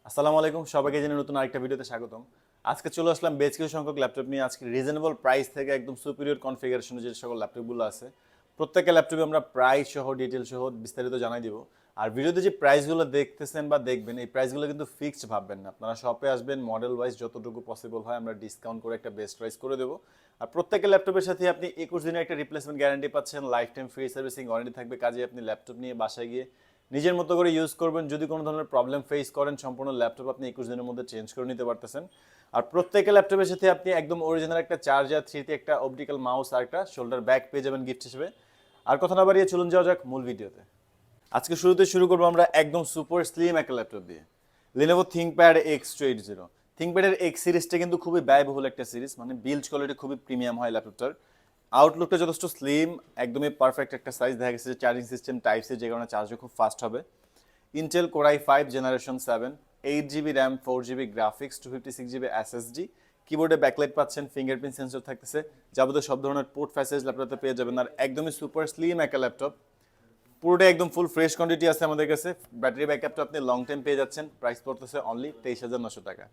আসসালামু আলাইকুম, সবাইকে জেনে নতুন আরেকটা ভিডিওতে স্বাগতম। আজকে চলে আসলাম বেশ কিছু সংখ্যক ল্যাপটপ নিয়ে। আজকে রিজনেবল প্রাইস থেকে একদম সুপিরিয়র কনফিগারেশনের যে সকল ল্যাপটপগুলো আছে, প্রত্যেকটা ল্যাপটপে আমরা প্রাইস সহ ডিটেল সহ বিস্তারিত জানাই দিব। আর ভিডিওতে যে প্রাইসগুলো দেখতেছেন বা দেখবেন, এই প্রাইসগুলো কিন্তু ফিক্সড ভাববেন না। আপনারা শপে আসবেন, মডেল ওয়াইজ যতটুকু পসিবল হয় আমরা ডিসকাউন্ট করে একটা বেস্ট প্রাইস করে দেবো। আর প্রত্যেকটা ল্যাপটপের সাথে আপনি 21 দিনের একটা রিপ্লেসমেন্ট গ্যারান্টি পাচ্ছেন, life time free servicing warranty থাকবে। কাজে আপনি ল্যাপটপ নিয়ে বাসায় গিয়ে নিজের মতো করে ইউজ করবেন। যদি কোনো ধরনের প্রবলেম ফেস করেন, সম্পূর্ণ ল্যাপটপ আপনি 21 দিনের মধ্যে চেঞ্জ করে নিতে পারতেছেন। আর প্রত্যেকটা ল্যাপটপের সাথে আপনি একদম অরিজিনাল একটা চার্জার, 3তে একটা অপটিক্যাল মাউস আর একটা শোল্ডার ব্যাগ পেয়ে যাবেন গিফট হিসেবে। আর কথা না বাড়িয়ে চলুন যাওয়া যাক মূল ভিডিওতে। আজকে শুরুতে শুরু করবো আমরা একদম সুপার স্লিম একটা ল্যাপটপ দিয়ে, Lenovo ThinkPad X280। থিঙ্কপ্যাডের এক্স সিরিজটা কিন্তু খুবই ব্যয়বহুল একটা সিরিজ, মানে বিল্ড কোয়ালিটি খুবই প্রিমিয়াম হয় ল্যাপটপটার। আউটলুকটা যথেষ্ট স্লিম, একদমই পারফেক্ট একটা সাইজ। দেখা গেছে যে চার্জিং সিস্টেম টাইপ সি, যে কারণে চার্জও খুব ফাস্ট হবে। Intel core i5 generation 7, 8 GB RAM, 4 GB graphics, 256 GB SSD। কিবোর্ডে ব্যাকলাইট পাচ্ছেন, ফিঙ্গারপ্রিন্ট সেন্সর থাকতেছে, যাবতীয় সব ধরনের পোর্ট ফ্যাসেজ ল্যাপটপে পেয়ে যাবেন। আর একদমই সুপার স্লিম একটা ল্যাপটপ, পুরোটাই একদম ফুল ফ্রেশ কোয়ান্টিটি আছে আমাদের কাছে। ব্যাটারি ব্যাকআপটা আপনি লং টাইম পেয়ে যাচ্ছেন। প্রাইস পড়তেছে অনলি 23,900 টাকা।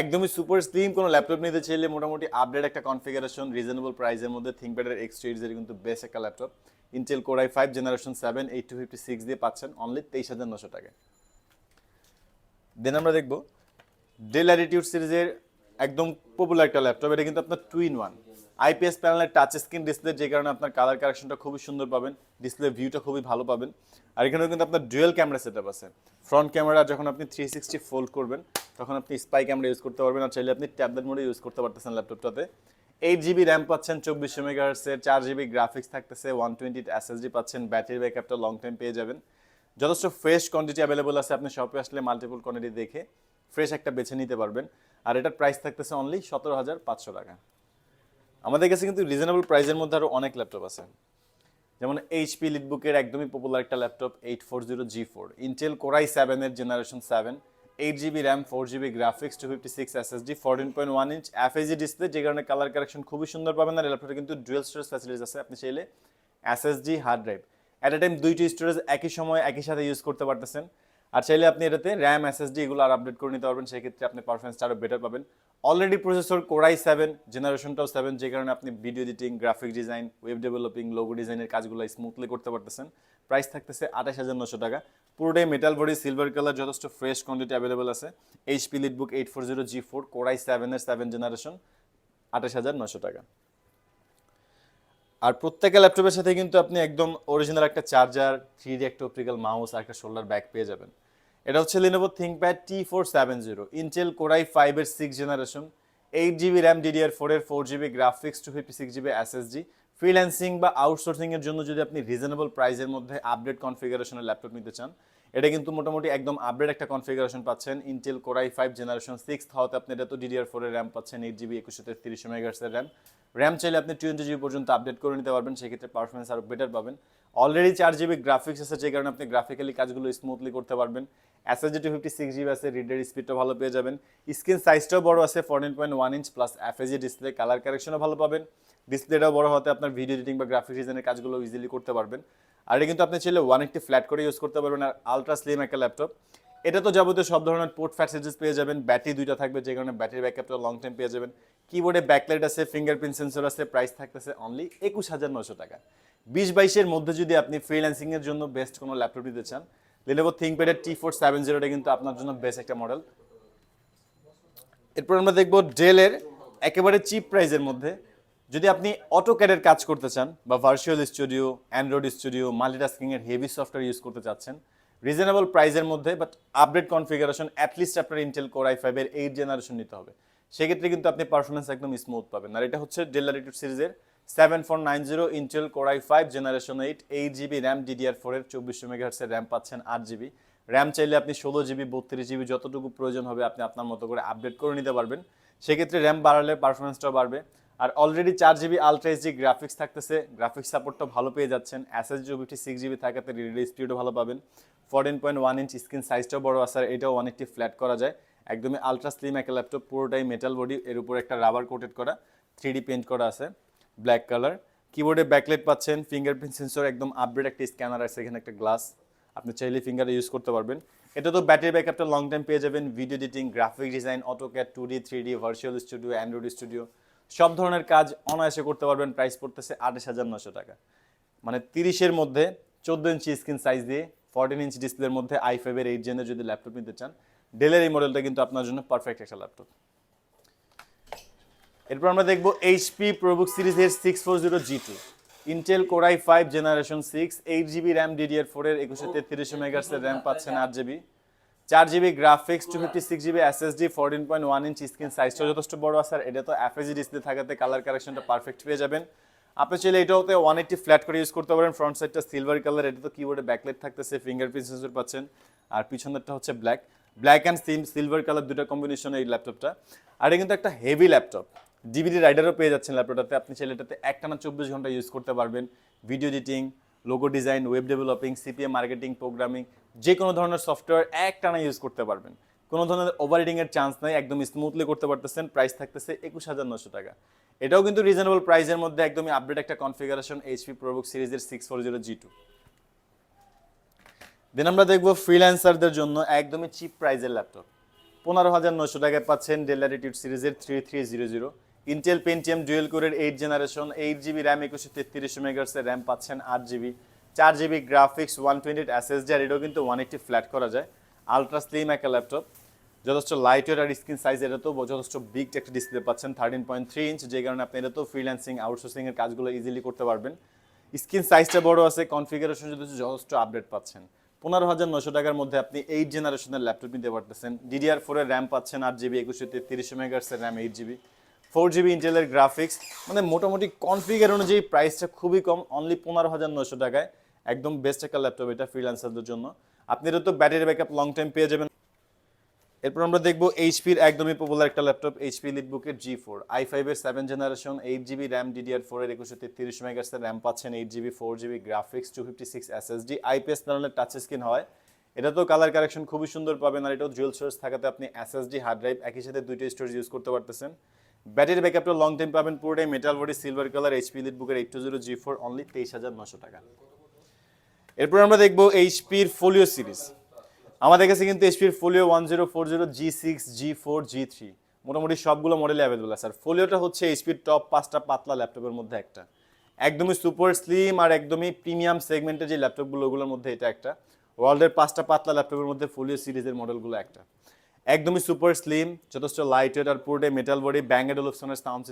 একদমই সুপার স্লিম কোনো ল্যাপটপ নিতে চাইলে মোটামুটি আপডেট একটা কনফিগারেশন রিজনেবল প্রাইসের মধ্যে থিঙ্কপ্যাডের X280 কিন্তু বেস্ট একটা laptop. Intel core i5 generation 7, 8256 দিয়ে পাচ্ছেন অনলি 23,900 টাকায়। দেন আমরা দেখব ডেল ল্যাটিটিউড সিরিজের একদম পপুলার একটা ল্যাপটপ। এটা কিন্তু আপনার 2-in-1 আইপিএস প্যানেলের টাচ স্ক্রিন ডিসপ্লে, যে কারণে আপনার কালার কারেকশনটা খুবই সুন্দর পাবেন, ডিসপ্লে ভিউটা খুবই ভালো পাবেন। আর এখানেও কিন্তু আপনার ডুয়েল ক্যামেরা সেটআপ আছে। ফ্রন্ট ক্যামেরা যখন আপনি 360 ফোল্ড করবেন, তখন আপনি স্পাই ক্যামেরা ইউজ করতে পারবেন। আর চাইলে আপনি ট্যাবলেট মোডে ইউজ করতে পারতেছেন ল্যাপটপটাতে। 8 GB র্যাম পাচ্ছেন, 2400 মেগাহার্টজের, 4 GB গ্রাফিক্স থাকতেছে, 120 SSD পাচ্ছেন, ব্যাটারি ব্যাকআপটা লং টাইম পেয়ে যাবেন। যথেষ্ট ফ্রেশ কোয়ান্টিটি অ্যাভেলেবল আছে, আপনি শপে আসলে মাল্টিপল কোয়ান্টিটি দেখে ফ্রেশ একটা বেছে নিতে পারবেন। আর এটার প্রাইস থাকতেছে অনলি 17,500 টাকা। আমাদের কাছে কিন্তু রিজনেবল প্রাইসের মধ্যে আরও অনেক ল্যাপটপ আছে, যেমন এইচপি লিটবুকের একদমই পপুলার একটা laptop 840G4, Intel core i7 এর generation 7, 8 GB RAM, 4 GB graphics, 256 SSD, 14.1 inch এফএজি ডিসপ্লে, যে কারণে কালার কারেকশন খুবই সুন্দর পাবেন। আর ল্যাপটপে কিন্তু ডুয়েল স্টোরেজ ফ্যাসিলিটিস আছে। আপনি চাইলে SSD hard drive at a time দুইটি স্টোরেজ একই সময় একই সাথে ইউজ করতে পারতেছেন। আর চাইলে আপনি এটাতে র্যাম, এসএসডি এগুলো আর আপডেট করে নিতে পারবেন। সেক্ষেত্রে আপনি পারফরমেন্সটা আরও বেটার পাবেন। অলরেডি প্রসেসর কোর i7 জেনারেশনটাও 7, যে কারণে আপনি video editing, graphic design, web developing, logo ডিজাইনের কাজগুলো স্মুথলি করতে পারতেছেন। প্রাইস থাকতেছে 28,900 টাকা। পুরোটাই মেটাল বডি, সিলভার কালার, যথেষ্ট ফ্রেশ কোয়ান্টিটি অ্যাভেলেবল আছে। HP EliteBook 840G4 core i7 এর 7 জেনারেশন, 28,900 টাকা। আর প্রত্যেকটা ল্যাপটপের সাথে কিন্তু আপনি একদম অরিজিনাল একটা চার্জার, 3D একটা অপটিক্যাল মাউস আর একটা শোল্ডার ব্যাগ পেয়ে যাবেন। এটা হচ্ছে Lenovo ThinkPad T470, Intel core i5 এর 6 জেনারেশন, 8 GB র্যাম, DDR4 এর, 4 GB graphics, 256 GB SSD। Freelancing বা আউটসোর্সিং এর জন্য যদি আপনি রিজনেবল প্রাইসের মধ্যে আপডেট কনফিগারেশনের ল্যাপটপ নিতে চান, এটা কিন্তু মোটামুটি একদম আপডেট একটা কনফিগারেশন পাচ্ছেন। ইন্টেল কোর i5 জেনারেশন 6 হওয়াতে আপনি এটা তো DDR4 এর র্যাম পাচ্ছেন, 8 GB 2133 মেগাহার্টজের র্যাম। র্যাম চাইলে আপনি 20 GB পর্যন্ত আপডেট করে নিতে পারবেন, সেক্ষেত্রে পারফরমেন্স আরও বেটার পাবেন। অলরেডি 4 GB গ্রাফিক্স আছে, যে কারণে আপনি গ্রাফিক্যালি কাজগুলো স্মুথলি করতে পারবেন। SSD 256 GB আছে, রিডার স্পিডটা ভালো পেয়ে যাবেন। স্ক্রিন সাইজটাও বড় আছে, 14.1 ইঞ্চ প্লাস এফএজি ডিসপ্লে, কালার কারেকশনও ভালো পাবেন। ডিসপ্লেটাও বড় হতে আপনার ভিডিও এডিটিং বা গ্রাফিক ডিজাইনের কাজগুলো ইজিলি করতে পারবেন। আর এটা কিন্তু আপনি চাইলে 180 ফ্ল্যাট করে ইউজ করতে পারবেন। আর আলট্রা স্লিম একটা ল্যাপটপ, এটা তো যাবতীয় সব ধরনের পোর্ট ফ্যাসিলিটিস পেয়ে যাবেন। ব্যাটারি দুইটা থাকবে, যে কারণে ব্যাটারি ব্যাকআপটা লং টাইম পেয়ে যাবেন। কিবোর্ডে ব্যাকলাইট আছে, ফিঙ্গারপ্রিন্ট সেন্সর আছে। প্রাইস থাকতেছে অনলি 21,900 টাকা। 20-22 মধ্যে যদি আপনি ফ্রিল্যান্সিং এর জন্য বেস্ট কোনো ল্যাপটপ নিতে চান, Lenovo ThinkPad T470 কিন্তু আপনার জন্য বেস্ট একটা মডেল। এরপর আমরা দেখব ডেলের একেবারে চিপ প্রাইসের মধ্যে, যদি আপনি অটোক্যাডের কাজ করতে চান বা virtual studio, Android studio, multitasking এর হেভি সফটওয়্যার ইউজ করতে চাচ্ছেন রিজনেবল প্রাইসের মধ্যে, বাট আপডেট কনফিগারেশন, অ্যাটলিস্ট আপনার ইন্টেল কোর i5 এর 8 জেনারেশন নিতে হবে, সেক্ষেত্রে কিন্তু আপনি পারফরমেন্স একদম স্মুথ পাবেন। আর এটা হচ্ছে ডেল ল্যাটিটিউড সিরিজের 7490 Intel core i5 generation 8, 8 GB RAM, DDR4 এর, 2400 মেগাহার্টজের র্যাম পাচ্ছেন, 8 GB র্যাম চাইলে আপনি 16 GB, 32 GB যতটুকু প্রয়োজন হবে আপনি আপনার মতো করে আপডেট করে নিতে পারবেন। সেক্ষেত্রে র্যাম বাড়ালে পারফরমেন্সটাও বাড়বে। আর already 4 GB ultra HD graphics থাকতেছে, গ্রাফিক্স সাপোর্টটা ভালো পেয়ে যাচ্ছেন। SSD 256 GB থাকাতে রিড স্পিডও ভালো পাবেন। 14.1 ইঞ্চ স্ক্রিন সাইজটাও বড় আছে, আর এটাও 180 ফ্ল্যাট করা যায়। একদমই আলট্রা স্লিম একটা ল্যাপটপ, পুরোটাই মেটাল বডি, এর উপর একটা রাবার কোটেড করা, 3D পেন্ট করা আছে ব্ল্যাক কালার। কিবোর্ডে ব্যাকলাইট পাচ্ছেন, ফিঙ্গারপ্রিন্ট সেন্সর, একদম আপডেট একটা স্ক্যানার আছে, এখানে একটা গ্লাস, আপনি চাইলে ফিঙ্গারে ইউজ করতে পারবেন। এটা তো ব্যাটারি ব্যাকআপটা লং টাইম পেয়ে যাবেন, video editing, graphic design, AutoCAD, 2D 3D, virtual studio, Android studio সব ধরনের কাজ অনায়াসে করতে পারবেন। প্রাইস পড়তেছে 28,900 টাকা। মানে 30-এর মধ্যে 14 ইঞ্চি স্ক্রিন সাইজ দিয়ে 14 ইঞ্চি ডিসপ্লের মধ্যে i5 এর 8 জেনের যদি ল্যাপটপ নিতে চান, ডেলের এই মডেলটা কিন্তু আপনার জন্য পারফেক্ট একটা ল্যাপটপ। এরপর আমরা দেখব এইচপি প্রোবুক সিরিজের 640G2 Intel core i5 generation 6, 8GB RAM DDR4 এর 2133 মেগাহার্টজ এর র্যাম পাচ্ছেন, 8GB 4GB graphics, 256GB SSD, 14.1 inch screen সাইজটা যথেষ্ট বড় আছে। আর এটা তো এফএসডি ডিসপ্লে থাকাতে কালার কারেকশনটা পারফেক্ট পেয়ে যাবেন। আপনি চাইলে এটাতে 180 ফ্ল্যাট করে ইউজ করতে পারেন। ফ্রন্ট সাইডটা সিলভার কালার, এটা তো কিবোর্ডে ব্যাকলাইট থাকতেছে, ফিঙ্গারপ্রিন্ট সেন্সর পাচ্ছেন। আর পিছনেরটা হচ্ছে ব্ল্যাক অ্যান্ড সিলভার কালার দুটো কম্বিনেশনে এই ল্যাপটপটা। আর এটা কিন্তু একটা হেভি ল্যাপটপ, ডিভিডি রাইডারও পেয়ে যাচ্ছেন ল্যাপটপটাতে। আপনি চাইলে এটাতে একটানা 24 ঘন্টা ইউজ করতে পারবেন। Video editing, logo design, web developing, CPM marketing, programming, যে কোনো ধরনের সফটওয়্যার একটানা ইউজ করতে পারবেন। কোনো ধরনের ওভারহিটিং এর চান্স নাই, একদম স্মুথলি করতে পারতেছেন। প্রাইস থাকতেছে 21,900 টাকা। এটাও কিন্তু রিজনেবল প্রাইসের মধ্যে একদমই আপডেট একটা কনফিগারেশন এইচপি প্রোবুক সিরিজের 640G2। দেন আমরা দেখবো ফ্রিল্যান্সারদের জন্য একদমই চিপ প্রাইসের ল্যাপটপ। 15,900 টাকায় পাচ্ছেন ডেল ল্যাটিটিউড সিরিজের 3300 ইন্টেল পেন্টিয়াম ডুয়েল কোরের 8 জেনারেশন, 8GB র্যাম, 2133 মেগাহার্টজ এর র্যাম পাচ্ছেন, 8GB 4GB গ্রাফিক্স, 128 SSD। আর এটাও কিন্তু 180 ফ্ল্যাট করা যায়। আলট্রা স্লিম একটা ল্যাপটপ, যথেষ্ট লাইট ওয়েট আর স্ক্রিন সাইজ এটা তো যথেষ্ট বিগ একটা ডিসপ্লে পাচ্ছেন, 13.3 ইঞ্চ, যে কারণে আপনি এটা তো ফ্রিল্যান্সিং, আউটসোর্সিং এর কাজগুলো ইজিলি করতে পারবেন। স্ক্রিন সাইজটা বড় আছে, কনফিগারেশন যথেষ্ট আপডেট পাচ্ছেন। 15,900 টাকার মধ্যে আপনি 8 জেনারেশনের ল্যাপটপ নিতে পারতেছেন। DDR4 এর র্যাম পাচ্ছেন, 8GB 2133 মেগাহার্টজ এর র্যাম, 8GB 4GB ইন্টেলের গ্রাফিক্স। মানে মোটামুটি কনফিগার অনুযায়ী প্রাইসটা খুবই কম, অনলি 15,900 টাকায় একদম বেস্ট একটা ল্যাপটপ এটা ফ্রিল্যান্সারদের জন্য। আপনি এটা তো ব্যাটারি ব্যাকআপ লং টাইম পেয়ে যাবেন। এরপর আমরা দেখবো এইচপির একদমই পপুলার একটা ল্যাপটপ, এইচপি লিটবুকের G4 i5 এর 7 জেনারেশন, 8GB র্যাম, DDR4 এর 2133 মেগাহার্টজ এর র্যাম পাচ্ছেন, 8GB 4GB graphics, 256 SSD, IPS প্যানেলের টাচ স্ক্রিন হয়। এটা তো কালার কারেকশন খুবই সুন্দর পাবেন। আর এটাও ডুয়াল স্টোরেজ থাকাতে আপনি এসএসডি হার্ড ড্রাইভ একই সাথে দুইটা স্টোরেজ ইউজ করতে পারতেছেন। ব্যাটারি ব্যাকআপটা লং টাইম পাবেন, পুরোটাই metal body, silver colour, HP লিটবুকের 820G4, অনলি 23,900 টাকা। এরপর আমরা দেখবো এইচপির ফোলিও সিরিজ। আমাদের কাছে কিন্তু এইচপির ফোলিও 1040, G6, G4, G3 মোটামুটি সবগুলো মডেলে অ্যাভেলেবল আছে। আর ফোলিওটা হচ্ছে এইচপির টপ 5টা পাতলা ল্যাপটপের মধ্যে একটা, একদমই সুপার স্লিম আর একদমই প্রিমিয়াম সেগমেন্টের যে ল্যাপটপগুলো ওগুলোর মধ্যে এটা একটা। ওয়ার্ল্ডের 5টা পাতলা ল্যাপটপের মধ্যে ফোলিও সিরিজের মডেলগুলো একটা, একদমই সুপার স্লিম, যথেষ্ট লাইট ওয়েট আর পুরোটাই মেটাল বডি, ব্যাং এন্ড অলিপসনের সাউন্ড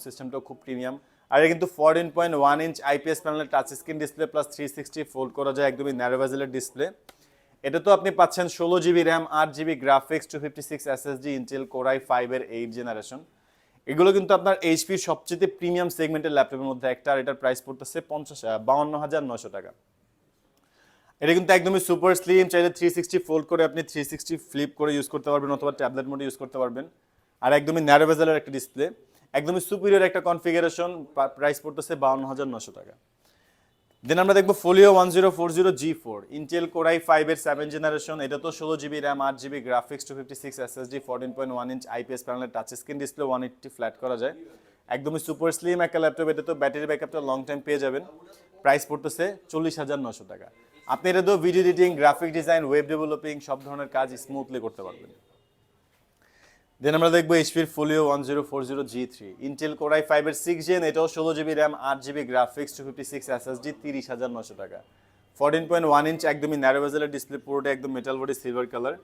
সিস্টেমটাও খুব প্রিমিয়াম। আর এটা কিন্তু 14.1 ইঞ্চ আইপিএস প্যানেলের touch screen display plus 360 fold করা যায়, একদমই ন্যারো বেজেলের ডিসপ্লে। এটা তো আপনি পাচ্ছেন 16GB RAM, 8GB graphics, 256 SSD, Intel core i5 এর 8 জেনারেশন। এগুলো কিন্তু আপনার এইচপির সবচেয়ে প্রিমিয়াম সেগমেন্টের ল্যাপটপের মধ্যে একটা। আর এটার প্রাইস পড়তেছে 52,900 টাকা। এটা কিন্তু একদমই সুপার স্লিম, চাইলে 360 ফোল্ড করে আপনি 360 ফ্লিপ করে ইউজ করতে পারবেন অথবা ট্যাবলেট মোডে ইউজ করতে পারবেন। আর একদমই ন্যারো বেজেলের একটা ডিসপ্লে, একদমই সুপিরিয়র একটা কনফিগারেশন, প্রাইস পড়তেছে 52,900 টাকা। দেন আমরা দেখবো folio 1040 G4 Intel core i5 এর 7 জেনারেশন। এটা তো 16GB RAM, 8GB graphics, 256 SSD, 14.1 inch IPS প্যানেলের টাচ স্ক্রিন ডিসপ্লে, 180 ফ্ল্যাট করা যায়, একদমই সুপার স্লিম একটা ল্যাপটপ। এটা তো ব্যাটারি ব্যাকআপটা লং টাইম পেয়ে যাবেন। প্রাইস পড়তেছে 40,900 টাকা। আপনি এটা তো video editing, graphic design, web developing সব ধরনের কাজ স্মুথলি করতে পারবেন। দেন আমরা দেখবো এইচপির folio 1040 G3 Intel core i5 এর 6 জেন। এটাও 16GB RAM, 8GB graphics, 256 SSD, 30,900 টাকা। 14.1 ইঞ্চ একদমই ন্যারো বেজেলের ডিসপ্লে, পুরোটা একদম মেটাল বডি, সিলভার কালার।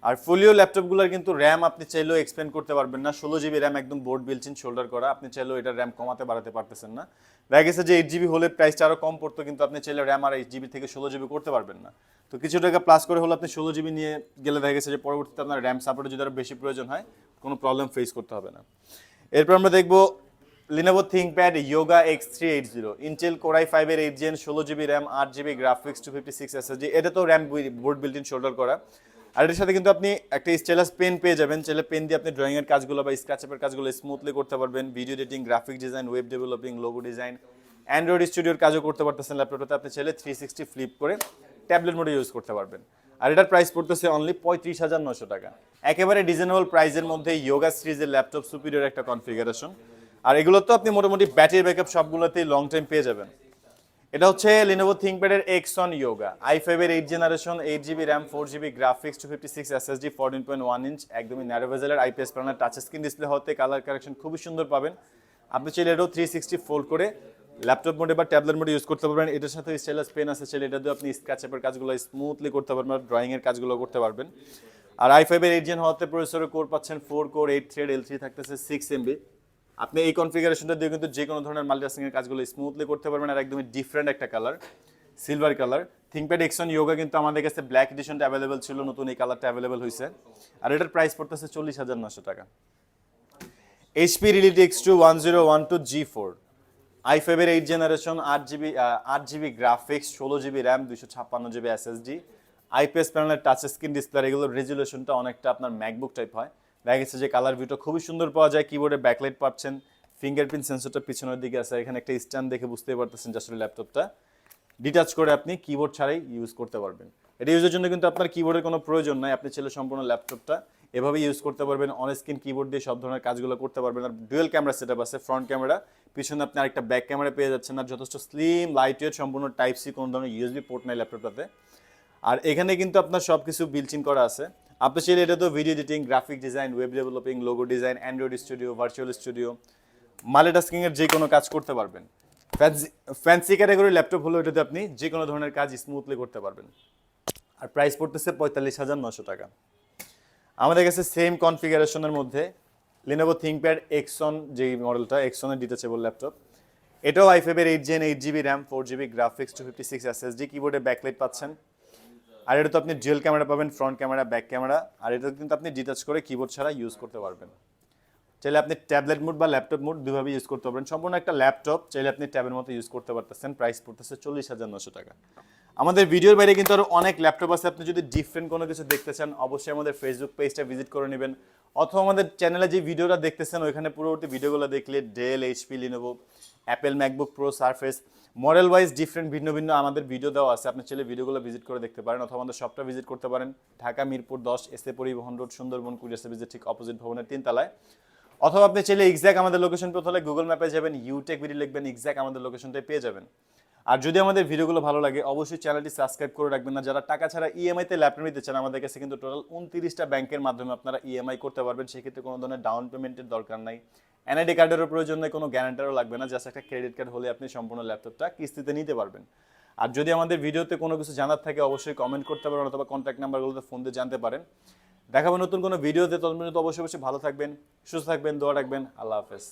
আর ফোলিও ল্যাপটপগুলোর কিন্তু র্যাম আপনি চাইলেও এক্সপেন্ড করতে পারবেন না। 16GB র্যাম একদম বোর্ড বিল্ট ইন শোল্ডার করা, আপনি চাইলেও এটার র্যাম কমাতে বাড়াতে পারতেছেন না। দেখা গেছে যে 8GB হলে প্রাইসটা আরও কম পড়তো, কিন্তু আপনি চাইলে র্যাম আর 8GB থেকে 16GB করতে পারবেন না। তো কিছু টাকা প্লাস করে হলে আপনি 16GB নিয়ে গেলে দেখা গেছে যে পরবর্তীতে আপনার র্যাম সাপোর্টে যদি আরও বেশি প্রয়োজন হয় কোনো প্রবলেম ফেস করতে হবে না। এরপর আমরা দেখবো Lenovo ThinkPad yoga X380 Intel core i5 এর 8 gen, 16GB RAM, 8GB graphics, 256 SSD। এটা তো RAM board built in shoulder করা। আর এটার সাথে কিন্তু আপনি একটা স্টাইলাস পেন পেয়ে যাবেন, চাইলে পেন দিয়ে আপনি ড্রয়িং এর কাজগুলো বা স্ক্র্যাচ আপের কাজগুলো স্মুথলি করতে পারবেন। Video editing, graphic design, web developing, logo design, Android স্টুডিওর কাজও করতে পারতেছেন ল্যাপটপটাতে। আপনি চাইলে 360 ফ্লিপ করে ট্যাবলেট মোডে ইউজ করতে পারবেন। আর এটার প্রাইস পড়তেছে অনলি 35,900 টাকা। একেবারে রিজনেবল প্রাইসের মধ্যে ইয়োগা সিরিজের ল্যাপটপ, সুপিরিয়র একটা কনফিগারেশন। আর এগুলো তো আপনি মোটামুটি ব্যাটারি ব্যাকআপ সবগুলোতেই লং টাইম পেয়ে যাবেন। এটা হচ্ছে Lenovo ThinkPad এর Xon Yoga i5 এর 8 generation 8GB RAM 4GB graphics 256 SSD 14.1 inch একদমই ন্যারো বেজেলের IPS panel touch screen display হতে কালার কারেকশন খুবই সুন্দর পাবেন। আপনি চাইলে এটাও 360 ফোল্ড করে ল্যাপটপ মোডে বা ট্যাবলেট মোডে ইউজ করতে পারবেন। এটার সাথে স্টাইলাস পেন আছে, চাইলে এটা দিয়ে আপনি স্ক্র্যাচ আপের কাজগুলো স্মুথলি করতে পারবেন, ড্রয়িং এর কাজগুলো করতে পারবেন। আর i5 এর 8 জেন হওয়াতে প্রসেসরের কোর পাচ্ছেন 4 কোর 8 থ্রেড L3 থাকতেছে 6 MB। আপনি এই কনফিগারেশনটা দিয়ে কিন্তু যে কোনো ধরনের মাল্টিটাস্কিং এর কাজগুলো স্মুথলি করতে পারবেন। আর একদমই ডিফারেন্ট একটা colour, silver colour. ThinkPad Xon Yoga কিন্তু আমাদের কাছে ব্ল্যাক এডিশনটা অ্যাভেলেবল ছিল, নতুন এই কালারটা অ্যাভেলেবল হয়েছে। আর এটার প্রাইস পড়তেছে 40,900 টাকা। HP Reality X2 1012 G4 i5 এর 8 generation 8GB graphics 16GB RAM 256GB SSD IPS প্যানেলের টাচ স্ক্রিন ডিসপ্লে। এগুলোর রেজুলেশনটা অনেকটা আপনার ম্যাকবুক টাইপ হয়। দেখা গেছে যে কালার ভিউটা খুবই সুন্দর পাওয়া যায়। কিবোর্ডে ব্যাকলাইট পাচ্ছেন, ফিঙ্গারপ্রিন্ট সেন্সরটা পিছনের দিকে আছে, এখানে একটা স্ট্যান্ড দেখে বুঝতে পারতেছেন যে আসলে ল্যাপটপটা ডিটাচ করে আপনি কিবোর্ড ছাড়াই ইউজ করতে পারবেন। এটা ইউজের জন্য কিন্তু আপনার কিবোর্ডের কোনো প্রয়োজন নাই, আপনি চাইলে সম্পূর্ণ ল্যাপটপটা এভাবে ইউজ করতে পারবেন। অন স্ক্রিন কিবোর্ড দিয়ে সব ধরনের কাজগুলো করতে পারবেন। আর ডুয়েল ক্যামেরা সেটআপ আছে, ফ্রন্ট ক্যামেরা, পিছনে আপনি আরেকটা ব্যাক ক্যামেরা পেয়ে যাচ্ছেন। আর যথেষ্ট স্লিম লাইট ওয়েট, সম্পূর্ণ টাইপ সি, কোনো ধরনের ইউএসবি পোর্ট নাই ল্যাপটপটাতে। আর এখানে কিন্তু আপনার সব কিছু বিল্ট-ইন করা আছে। আপনি চাইলে এটা তো video editing, graphic design, web developing, logo design, Android studio, virtual studio, multitasking এর যে কোনো কাজ করতে পারবেন। ফ্যান্সি ক্যাটাগরি ল্যাপটপ হলো এটাতে আপনি যে কোনো ধরনের কাজ স্মুথলি করতে পারবেন। আর প্রাইস পড়তেছে 45,900 টাকা। আমাদের কাছে সেম কনফিগারেশনের মধ্যে Lenovo ThinkPad Xon যেই মডেলটা, Xon এর ডিটাচেবল ল্যাপটপ, এটাও i5 এর 8 gen 8GB RAM 4GB graphics 256 SSD কিবোর্ডে ব্যাকলাইট পাচ্ছেন। আর এটা তো আপনি ডুয়াল ক্যামেরা পাবেন, ফ্রন্ট ক্যামেরা, ব্যাক ক্যামেরা। আর এটা কিন্তু আপনি ডিটাচ করে কিবোর্ড ছাড়া ইউজ করতে পারবেন। চাইলে আপনি ট্যাবলেট মোড বা ল্যাপটপ মোড দুভাবে ইউজ করতে পারবেন। সম্পূর্ণ একটা ল্যাপটপ, চাইলে আপনি ট্যাবের মতো ইউজ করতে পারতেছেন। প্রাইস পড়তেছে 40,900 টাকা। আমাদের ভিডিওর বাইরে কিন্তু আরও অনেক ল্যাপটপ আছে। আপনি যদি ডিফারেন্ট কোনো কিছু দেখতে চান, অবশ্যই আমাদের ফেসবুক পেজটা ভিজিট করে নেবেন, অথবা আমাদের চ্যানেলে যে ভিডিওটা দেখতেছেন ওইখানে পূর্ববর্তী ভিডিওগুলো দেখলে Dell, HP, Lenovo, Apple MacBook Pro, Surface model wise different ভিন্ন ভিন্ন আমাদের ভিডিও দেওয়া আছে। আপনি চাইলে ভিডিওগুলো ভিজিট করে দেখতে পারেন, অথবা আমাদের শপটা ভিজিট করতে পারেন। ঢাকা মিরপুর 10 এসএ পরিবহন রোড, সুন্দরবন কুরিয়ার সার্ভিসের ঠিক অপোজিট ভবনের 3 তলায়। অথবা আপনি চাইলে এক্স্যাক্ট আমাদের লোকেশন পেতে হলে গুগল ম্যাপে যাবেন, ইউটেক ভিডিও লিখবেন, এক্স্যাক্ট আমাদের লোকেশনটাই পেয়ে যাবেন। আর যদি আমাদের ভিডিওগুলো ভালো লাগে অবশ্যই চ্যানেলটি সাবস্ক্রাইব করে রাখবেন। না যারা টাকা ছাড়া ইএমআইতে ল্যাপটপ নিতে চান, আমাদের কাছে কিন্তু টোটাল 29টা ব্যাংকের মাধ্যমে আপনারা ইএমআই করতে পারবেন। সেক্ষেত্রে কোনো ধরনের ডাউন পেমেন্টের দরকার নাই, এনআইডি কার্ডেরও প্রয়োজন নেই, কোনো গ্যারান্টারও লাগবে না। জাস্ট একটা ক্রেডিট কার্ড হলে আপনি সম্পূর্ণ ল্যাপটপটা কিস্তিতে নিতে পারবেন। আর যদি আমাদের ভিডিওতে কোনো কিছু জানার থাকে অবশ্যই কমেন্ট করতে পারেন, অথবা কন্ট্যাক্ট নাম্বারগুলোতে ফোন দিয়ে জানতে পারেন। দেখাবো নতুন কোনো ভিডিওতে। ততক্ষণ পর্যন্ত অবশ্যই ভালো থাকবেন, সুস্থ থাকবেন, দোয়া রাখবেন। আল্লাহ হাফেজ।